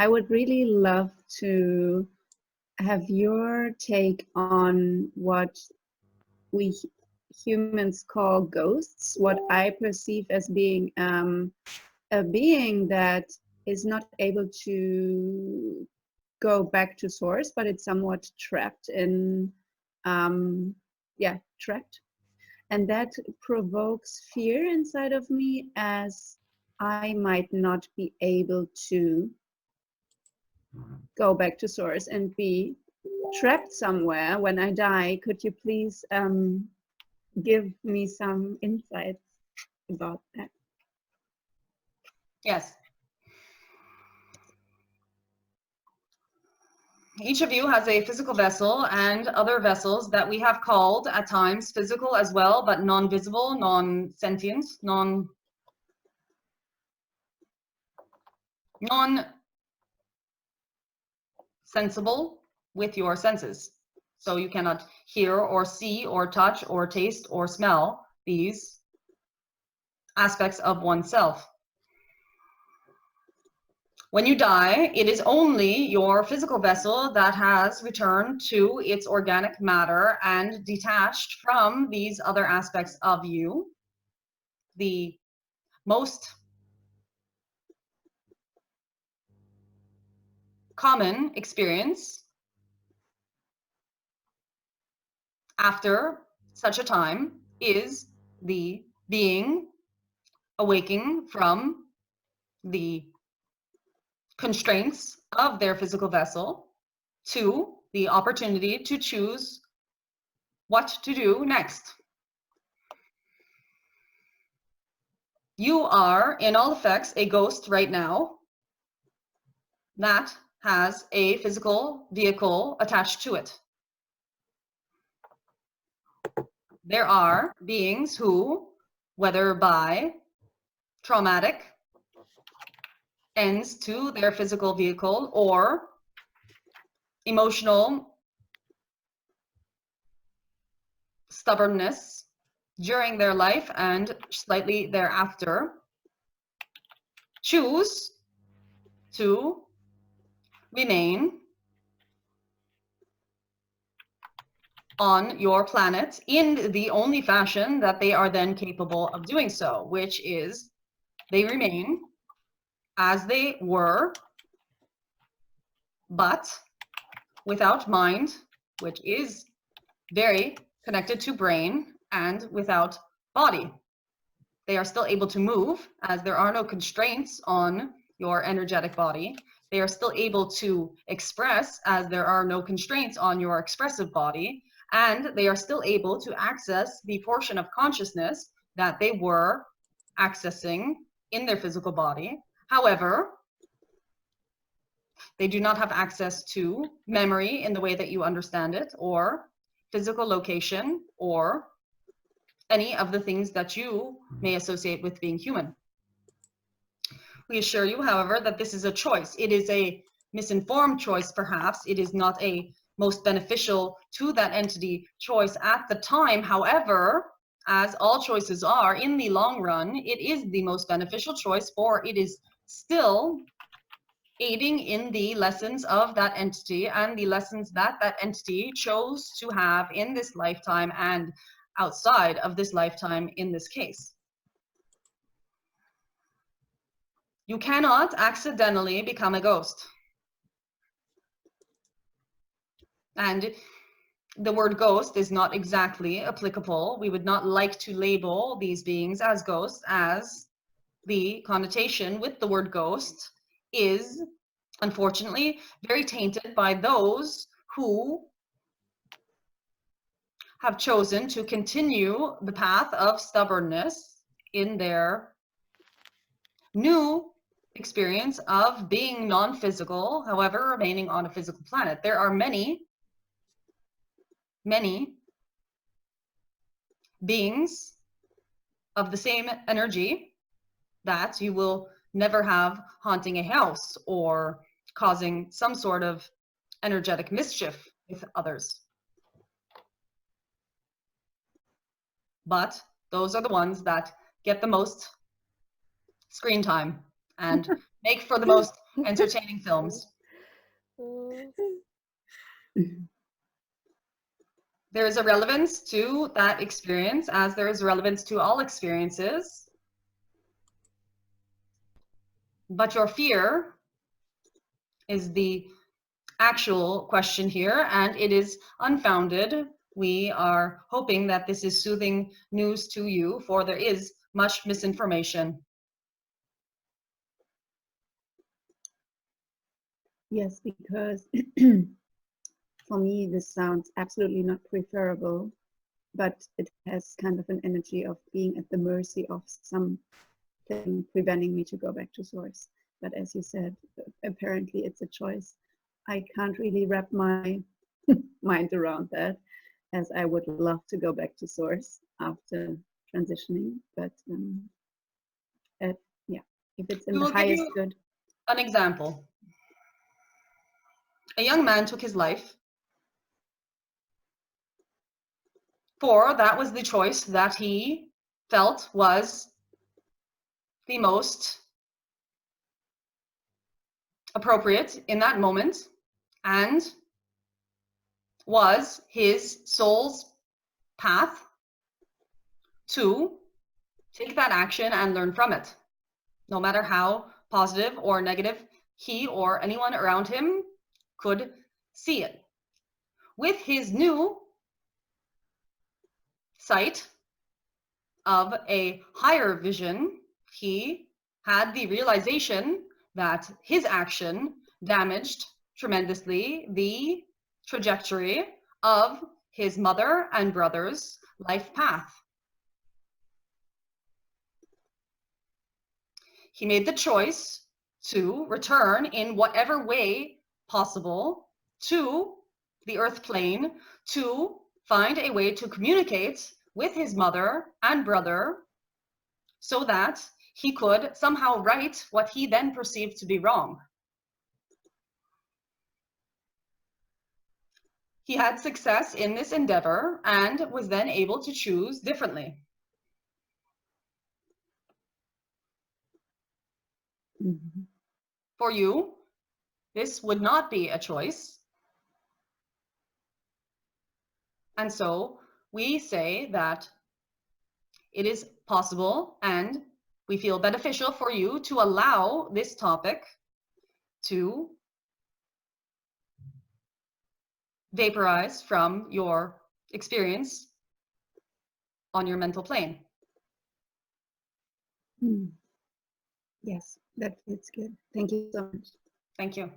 I would really love to have your take on what we humans call ghosts, what I perceive as being a being that is not able to go back to source, but it's somewhat trapped in, trapped. And that provokes fear inside of me, as I might not be able to go back to source and be trapped somewhere when I die. Could you please give me some insights about that? Yes. Each of you has a physical vessel and other vessels that we have called at times physical as well, but non-visible, non-sentient, non-sensible with your senses. So you cannot hear or see or touch or taste or smell these aspects of oneself. When you die, it is only your physical vessel that has returned to its organic matter and detached from these other aspects of you. The most common experience after such a time is the being awaking from the constraints of their physical vessel to the opportunity to choose what to do next. You are, in all effects, a ghost right now that has a physical vehicle attached to it. There are beings who, whether by traumatic ends to their physical vehicle or emotional stubbornness during their life and slightly thereafter, choose to remain on your planet in the only fashion that they are then capable of doing so, which is they remain as they were, but without mind, which is very connected to brain, and without body. They are still able to move, as there are no constraints on your energetic body. They are still able to express, as there are no constraints on your expressive body. And they are still able to access the portion of consciousness that they were accessing in their physical body. However, they do not have access to memory in the way that you understand it, or physical location, or any of the things that you may associate with being human. We assure you, however, that this is a choice. It is a misinformed choice, perhaps. It is not a most beneficial to that entity choice at the time. However, as all choices are, in the long run, it is the most beneficial choice, for it is still aiding in the lessons of that entity and the lessons that that entity chose to have in this lifetime and outside of this lifetime in this case. You cannot accidentally become a ghost. And the word ghost is not exactly applicable. We would not like to label these beings as ghosts, as the connotation with the word ghost is, unfortunately, very tainted by those who have chosen to continue the path of stubbornness in their new experience of being non-physical, however, remaining on a physical planet. There are many beings of the same energy that you will never have haunting a house or causing some sort of energetic mischief with others. But those are the ones that get the most screen time and make for the most entertaining films. There is a relevance to that experience, as there is relevance to all experiences. But your fear is the actual question here, and it is unfounded. We are hoping that this is soothing news to you, for there is much misinformation. Yes, because for me, this sounds absolutely not preferable, but it has kind of an energy of being at the mercy of something preventing me to go back to source. But as you said, apparently it's a choice. I can't really wrap my mind around that, as I would love to go back to source after transitioning. But yeah, if it's in the highest good. An example. A young man took his life, for that was the choice that he felt was the most appropriate in that moment, and was his soul's path to take that action and learn from it, no matter how positive or negative he or anyone around him could see it. With his new sight of a higher vision, he had the realization that his action damaged tremendously the trajectory of his mother and brother's life path. He made the choice to return in whatever way possible to the earth plane, to find a way to communicate with his mother and brother so that he could somehow right what he then perceived to be wrong. He had success in this endeavor and was then able to choose differently. Mm-hmm. For you, this would not be a choice. And so we say that it is possible and we feel beneficial for you to allow this topic to vaporize from your experience on your mental plane. Yes, that feels good. Thank you so much. Thank you.